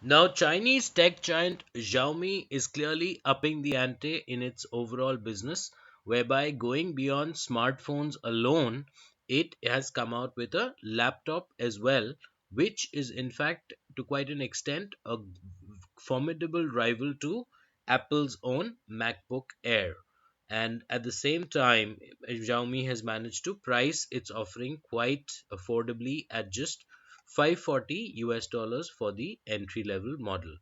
Now, Chinese tech giant Xiaomi is clearly upping the ante in its overall business, whereby going beyond smartphones alone, it has come out with a laptop as well, which is in fact, to quite an extent, a formidable rival to Apple's own MacBook Air. And at the same time, Xiaomi has managed to price its offering quite affordably at just 540 US dollars for the entry level model.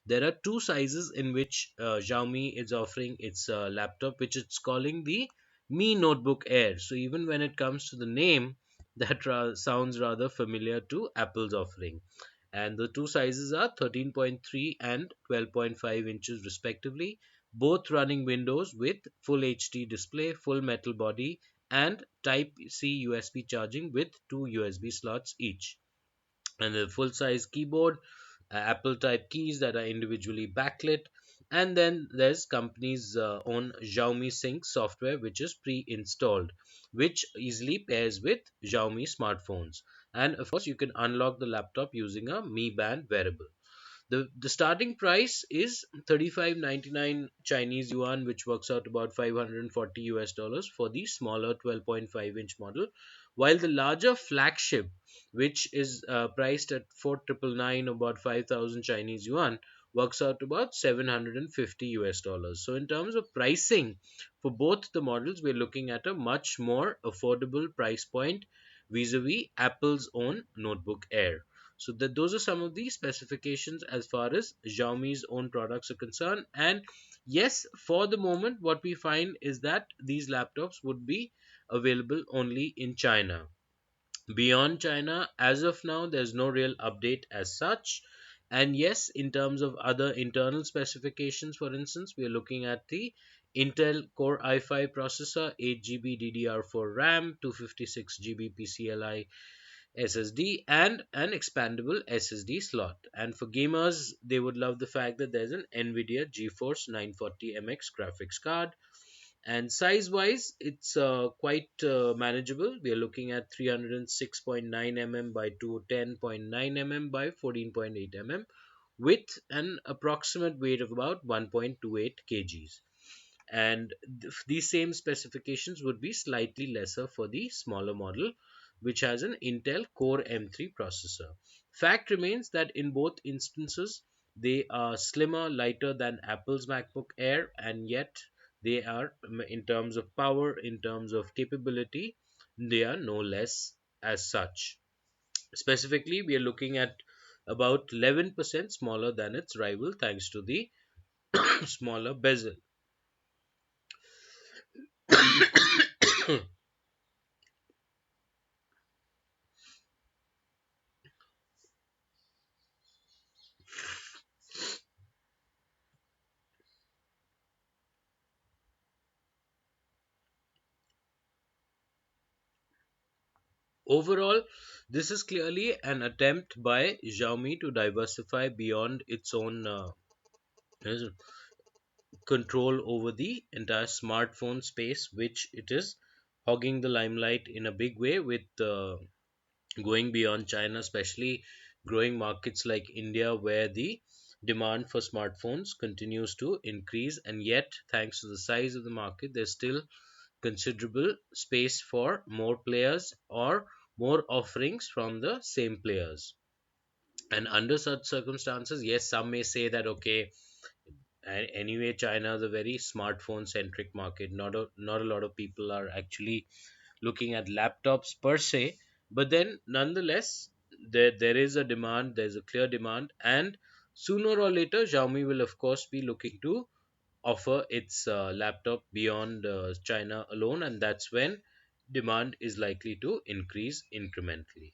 There are two sizes in which Xiaomi is offering its laptop, which it's calling the Mi Notebook Air. So even when it comes to the name, that sounds rather familiar to Apple's offering. And the two sizes are 13.3 and 12.5 inches respectively, both running Windows with full HD display, full metal body, and Type C USB charging with two USB slots each, and a full size keyboard, Apple type keys that are individually backlit, and then there's company's own Xiaomi Sync software which is pre-installed, which easily pairs with Xiaomi smartphones. And of course, you can unlock the laptop using a Mi Band wearable. The starting price is 35.99 Chinese yuan, which works out about 540 US dollars for the smaller 12.5-inch model, while the larger flagship, which is priced at 4,999, about 5,000 Chinese yuan, works out to about 750 US dollars. So in terms of pricing for both the models, we're looking at a much more affordable price point vis-a-vis Apple's own Notebook Air. So that those are some of the specifications as far as Xiaomi's own products are concerned. And yes, for the moment, what we find is that these laptops would be available only in China. Beyond China, as of now, there's no real update as such. And yes, in terms of other internal specifications, for instance, we are looking at the Intel Core i5 processor, 8 GB DDR4 RAM, 256 GB PCLI SSD, and an expandable SSD slot. And for gamers, they would love the fact that there's an NVIDIA GeForce 940MX graphics card. And size wise, it's quite manageable. We are looking at 306.9 mm by 210.9 mm by 14.8 mm with an approximate weight of about 1.28 kgs. And these same specifications would be slightly lesser for the smaller model, which has an Intel Core M3 processor. Fact remains that in both instances, they are slimmer, lighter than Apple's MacBook Air, and yet they are, in terms of power, in terms of capability, they are no less as such. Specifically, we are looking at about 11% smaller than its rival thanks to the smaller bezel. Overall, this is clearly an attempt by Xiaomi to diversify beyond its own control over the entire smartphone space, which it is hogging the limelight in a big way with going beyond China, especially growing markets like India, where the demand for smartphones continues to increase. And yet, thanks to the size of the market, there's still considerable space for more players or more offerings from the same players. And under such circumstances, yes, some may say that okay, anyway, China is a very smartphone centric market. Not a lot of people are actually looking at laptops per se, but then nonetheless, there is a demand. There's a clear demand, and sooner or later, Xiaomi will of course be looking to offer its laptop beyond China alone, and that's when demand is likely to increase incrementally.